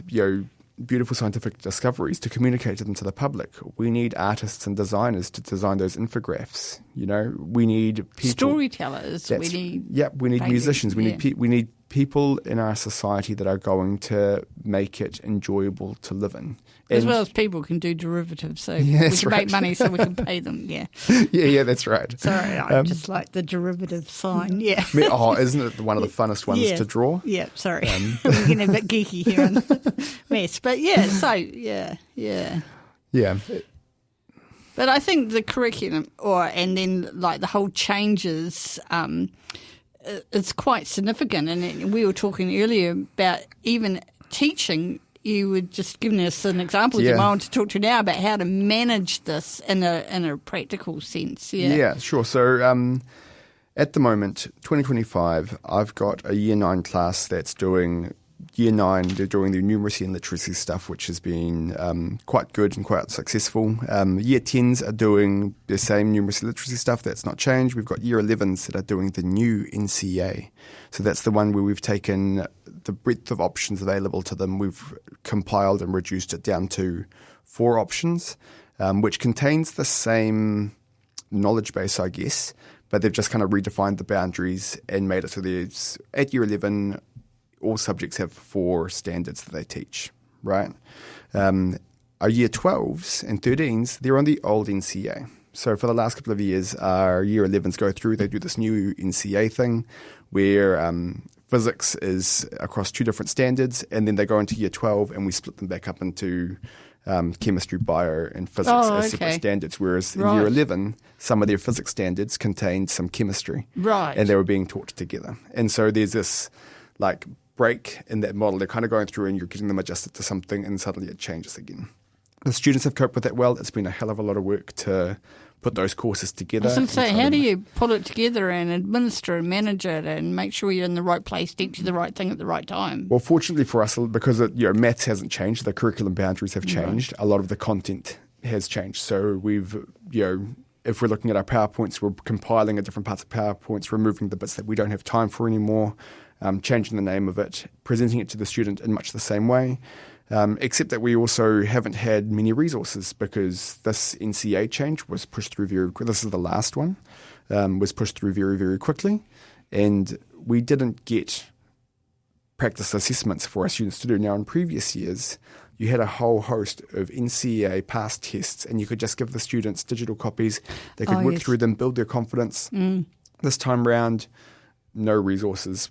beautiful scientific discoveries to communicate them to the public, we need artists and designers to design those infographics. We need people, storytellers. We need musicians. We need people in our society that are going to make it enjoyable to live in. As well as people can do derivatives, so we can make money so we can pay them, Yeah, that's right. Sorry, I just like the derivative sign, isn't it one of the funnest ones to draw? Yeah, sorry. We're getting a bit geeky here on mess. But Yeah. But I think the curriculum, and then the whole changes, it's quite significant. And we were talking earlier about even teaching. You were just giving us an example you might want to talk to now about how to manage this in a practical sense. Yeah, sure. So at the moment, 2025, I've got a Year 9 class that's doing Year 9. They're doing the numeracy and literacy stuff, which has been quite good and quite successful. Year 10s are doing the same numeracy literacy stuff. That's not changed. We've got Year 11s that are doing the new NCA. So that's the one where we've taken the breadth of options available to them. We've compiled and reduced it down to 4 options, which contains the same knowledge base, I guess, but they've just kind of redefined the boundaries and made it so there's, at Year 11, all subjects have 4 standards that they teach, right? Our Year 12s and 13s, they're on the old NCA. So for the last couple of years, our Year 11s go through, they do this new NCA thing where physics is across 2 different standards, and then they go into Year 12 and we split them back up into chemistry, bio, and physics as separate standards, whereas in Year 11, some of their physics standards contained some chemistry. Right. And they were being taught together. And so there's this break in that model. They're kind of going through and you're getting them adjusted to something and suddenly it changes again. The students have coped with that well. It's been a hell of a lot of work to put those courses together. I was going to say, how do you put it together and administer and manage it and make sure you're in the right place, teach you the right thing at the right time? Well, fortunately for us, because maths hasn't changed, the curriculum boundaries have changed. Right. A lot of the content has changed. So we've, if we're looking at our PowerPoints, we're compiling at different parts of PowerPoints, removing the bits that we don't have time for anymore, changing the name of it, presenting it to the student in much the same way. Except that we also haven't had many resources because this NCA change was pushed through this is the last one, was pushed through very, very quickly. And we didn't get practice assessments for our students to do. Now, in previous years, you had a whole host of NCA past tests and you could just give the students digital copies. They could work through them, build their confidence. This time round, no resources.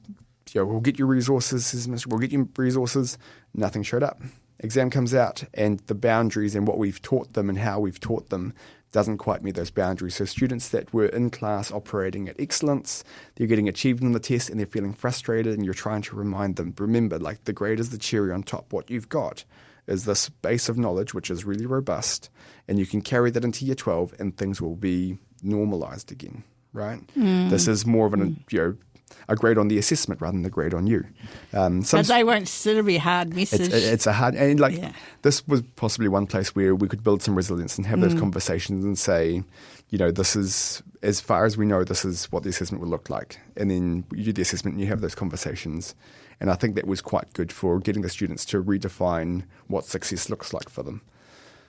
We'll get you resources, we'll get you resources. Nothing showed up. Exam comes out and the boundaries and what we've taught them and how we've taught them doesn't quite meet those boundaries. So students that were in class operating at excellence, they're getting achieved on the test and they're feeling frustrated and you're trying to remind them, remember, the grade is the cherry on top. What you've got is this base of knowledge, which is really robust, and you can carry that into year 12 and things will be normalised again, right? This is more of a grade on the assessment rather than a grade on you. But they won't still be a hard message. It's a hard, and this was possibly one place where we could build some resilience and have those conversations and say, this is, as far as we know, this is what the assessment would look like. And then you do the assessment and you have those conversations. And I think that was quite good for getting the students to redefine what success looks like for them.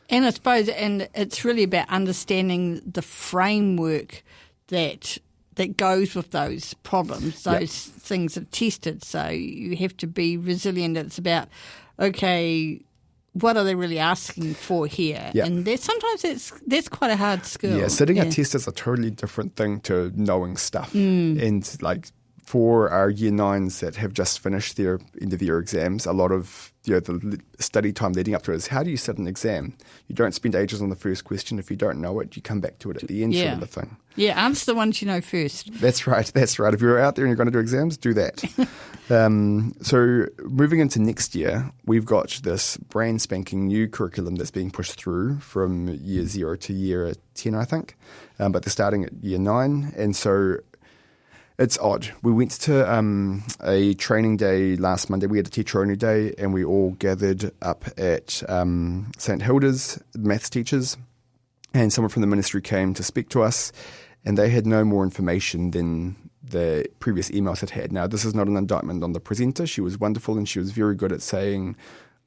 And I suppose, and it's really about understanding the framework that goes with those problems, those things that are tested. So you have to be resilient. It's about, okay, what are they really asking for here? Yeah. And sometimes that's quite a hard skill. Yeah, sitting a test is a totally different thing to knowing stuff. And for our year 9s that have just finished their end of year exams, a lot of the study time leading up to it is, how do you sit an exam? You don't spend ages on the first question. If you don't know it, you come back to it at the end, sort of the thing. Yeah, answer the ones you know first. That's right. If you're out there and you're going to do exams, do that. So moving into next year, we've got this brand spanking new curriculum that's being pushed through from year 0 to year 10, I think. But they're starting at year 9. And so it's odd. We went to a training day last Monday. We had a teacher-only day, and we all gathered up at St Hilda's, maths teachers, and someone from the ministry came to speak to us, and they had no more information than the previous emails had. Now, this is not an indictment on the presenter. She was wonderful, and she was very good at saying,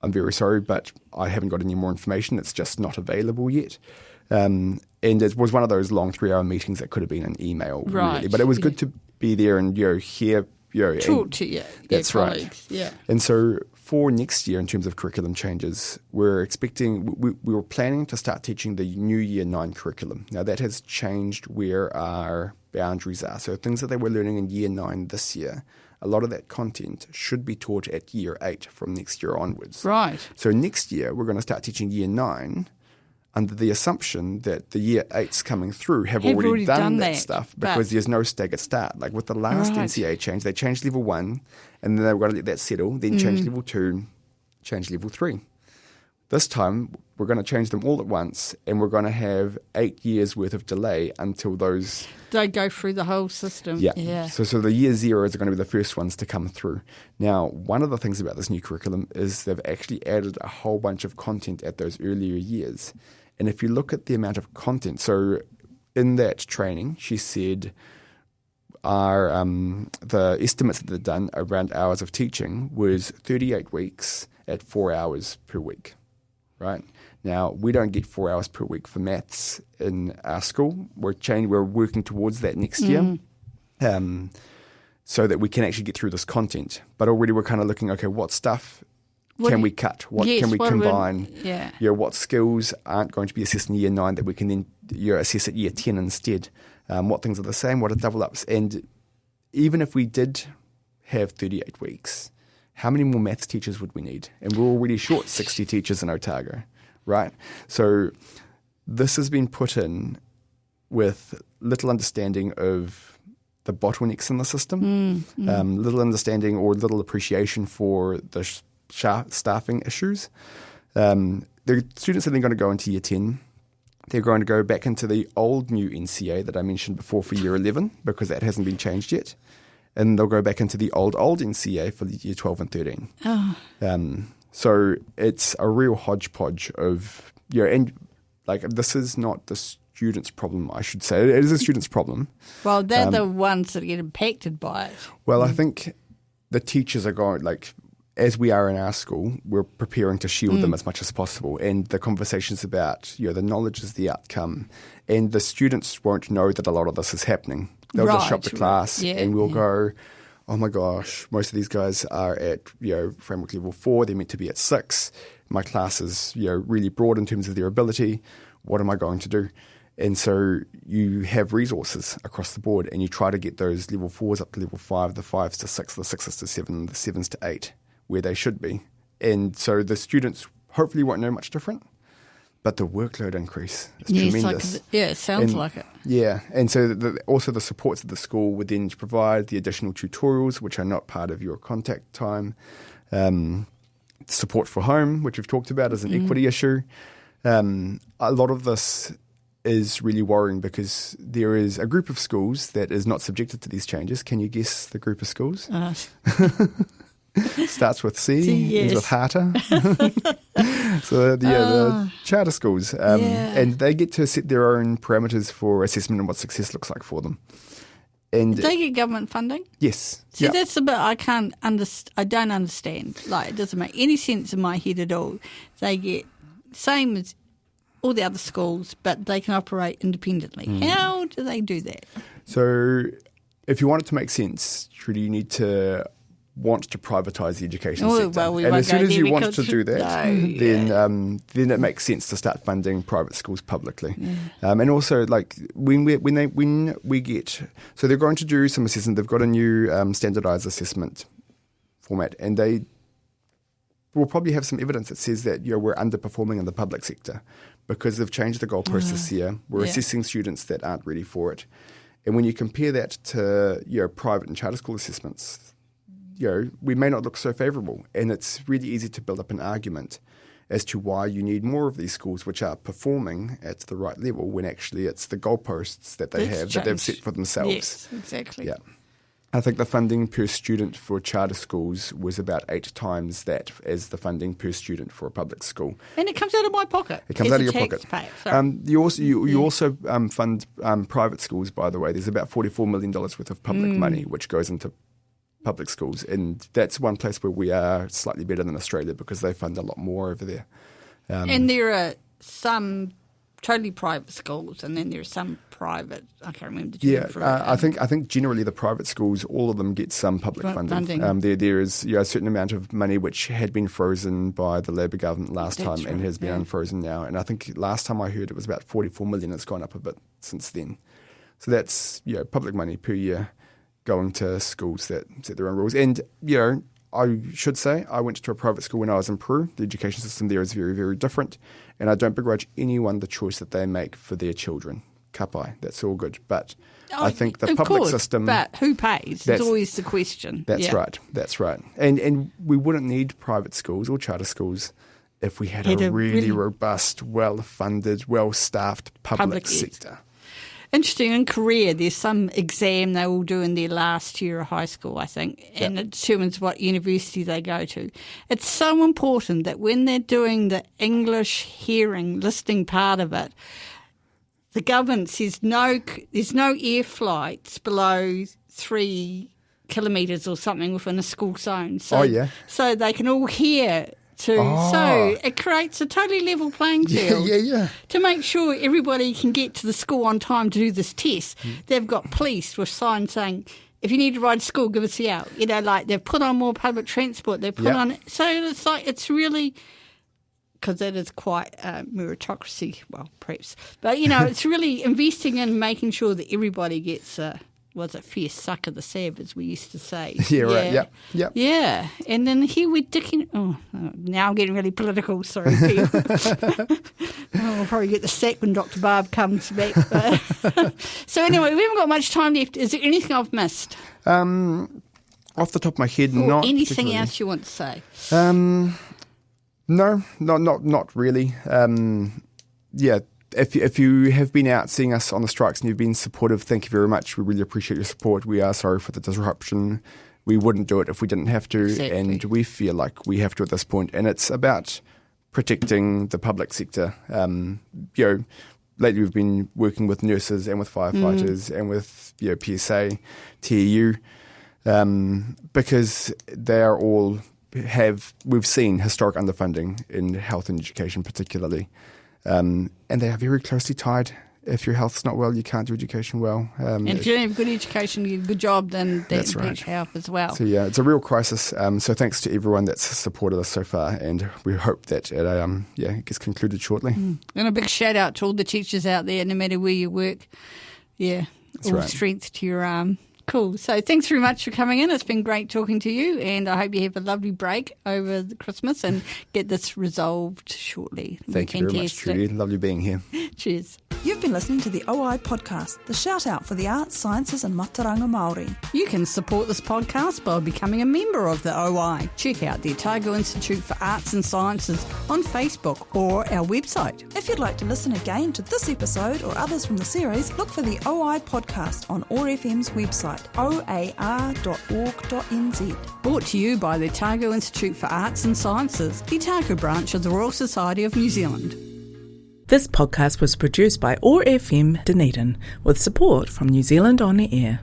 I'm very sorry, but I haven't got any more information. It's just not available yet. And it was one of those long 3-hour meetings that could have been an email, really. But it was good to be there and hear talk to you. That's right. Yeah. And so for next year, in terms of curriculum changes, we're expecting we were planning to start teaching the new year 9 curriculum. Now that has changed where our boundaries are. So things that they were learning in year 9 this year, a lot of that content should be taught at year 8 from next year onwards. Right. So next year we're going to start teaching year 9. Under the assumption that the year 8s coming through have already done that stuff, because there's no staggered start. Like with the last NCA change, they changed level 1 and then they were going to let that settle, then change level 2, change level 3. This time, we're going to change them all at once, and we're going to have 8 years worth of delay until those... They go through the whole system. Yeah. So the year 0s are going to be the first ones to come through. Now, one of the things about this new curriculum is they've actually added a whole bunch of content at those earlier years. And if you look at the amount of content, so in that training, she said the estimates that they've done around hours of teaching was 38 weeks at 4 hours per week, right? Now, we don't get 4 hours per week for maths in our school. We're working towards that next year so that we can actually get through this content. But already we're kind of looking, okay, what stuff... can we cut? What can we combine? What skills aren't going to be assessed in year 9 that we can then assess at year 10 instead? What things are the same? What are double-ups? And even if we did have 38 weeks, how many more maths teachers would we need? And we're already short 60 teachers in Otago, right? So this has been put in with little understanding of the bottlenecks in the system, little understanding or little appreciation for the staffing issues. The students are then going to go into year 10. They're going to go back into the old new NCA that I mentioned before for year 11, because that hasn't been changed yet. And they'll go back into the old NCA for year 12 and 13. So it's a real hodgepodge of, and this is not the student's problem, I should say. It is a student's problem. Well, they're the ones that get impacted by it. Well, I think the teachers are going, as we are in our school, we're preparing to shield them as much as possible. And the conversations about, the knowledge is the outcome. And the students won't know that a lot of this is happening. They'll just show up to class and we'll go, oh my gosh, most of these guys are at, framework level 4. They're meant to be at 6. My class is, really broad in terms of their ability. What am I going to do? And so you have resources across the board and you try to get those level 4s up to level 5, the 5s to 6, the 6s to 7, the 7s to 8. Where they should be. And so the students hopefully won't know much different, but the workload increase is tremendous. It sounds like it. Yeah, and so also the supports that the school would then provide, the additional tutorials, which are not part of your contact time, support for home, which we've talked about as an equity issue. A lot of this is really worrying because there is a group of schools that is not subjected to these changes. Can you guess the group of schools? Starts with C, ends with Harta. So the charter schools. And they get to set their own parameters for assessment and what success looks like for them. And they get government funding? Yes. See, that's the bit I don't understand. Like, it doesn't make any sense in my head at all. They get same as all the other schools, but they can operate independently. How do they do that? So if you want it to make sense, Trudy, you need to want to privatise the education sector. Well, and as soon as you want to do that, then it makes sense to start funding private schools publicly. And also, like when we get, so they're going to do some assessment. They've got a new standardised assessment format, and they will probably have some evidence that says that we're underperforming in the public sector because they've changed the goalposts this year. We're assessing students that aren't ready for it, and when you compare that to private and charter school assessments, we may not look so favourable, and it's really easy to build up an argument as to why you need more of these schools which are performing at the right level when actually it's the goalposts that that they've set for themselves. Yes, exactly. Yeah. I think the funding per student for charter schools was about 8 times that as the funding per student for a public school. And it comes out of my pocket. It comes out of your pocket. You also fund private schools, by the way. There's about $44 million worth of public money which goes into public schools, and that's one place where we are slightly better than Australia because they fund a lot more over there. And there are some totally private schools, and then there are some private. I can't remember the term for it. I think generally the private schools, all of them get some public funding. There is a certain amount of money which had been frozen by the Labour government last time and has been unfrozen now. And I think last time I heard it was about $44 million. It's gone up a bit since then. So that's public money per year going to schools that set their own rules. And, I should say I went to a private school when I was in Peru. The education system there is very, very different. And I don't begrudge anyone the choice that they make for their children. Kapai, that's all good. But I think the public system... But who pays? That's always the question. That's right. And we wouldn't need private schools or charter schools if we had a really robust, well-funded, well-staffed public sector. Interesting. In Korea, there's some exam they will do in their last year of high school, I think, and it determines what university they go to. It's so important that when they're doing the English hearing, listening part of it, the government says there's no air flights below 3 kilometres or something within a school zone. So they can all hear. So it creates a totally level playing field to make sure everybody can get to the school on time to do this test. They've got police with signs saying, if you need to ride to school, give us the out. They've put on more public transport. They've put on... So it's really... Because that is quite meritocracy, well, perhaps. But, it's really investing in making sure that everybody gets... fair suck of the sab, as we used to say. Right. Yeah. And then here we're dicking... Oh, now I'm getting really political. Sorry, people. We'll probably get the sack when Dr. Barb comes back. So anyway, we haven't got much time left. Is there anything I've missed? Off the top of my head, or not anything else you want to say? No, not really. If you have been out seeing us on the strikes and you've been supportive, thank you very much. We really appreciate your support. We are sorry for the disruption. We wouldn't do it if we didn't have to, and we feel like we have to at this point. And it's about protecting the public sector. Lately we've been working with nurses and with firefighters and with PSA, TEU, because they are all we've seen historic underfunding in health and education particularly. And they are very closely tied. If your health's not well, you can't do education well. And if you don't have good education, you get a good job, then that's right. Help as well. So it's a real crisis. So thanks to everyone that's supported us so far, and we hope that it gets concluded shortly. And a big shout out to all the teachers out there, no matter where you work. Yeah, that's all right. Strength to your arm. Cool. So thanks very much for coming in. It's been great talking to you, and I hope you have a lovely break over the Christmas and get this resolved shortly. Thank you very much, Trudy. Lovely being here. Cheers. You've been listening to the OI Podcast, the shout-out for the arts, sciences and Mataranga Māori. You can support this podcast by becoming a member of the OI. Check out the Otago Institute for Arts and Sciences on Facebook or our website. If you'd like to listen again to this episode or others from the series, look for the OI Podcast on OAR FM's website, oar.org.nz. Brought to you by the Otago Institute for Arts and Sciences, the Otago branch of the Royal Society of New Zealand. This podcast was produced by OAR FM Dunedin with support from New Zealand On the Air.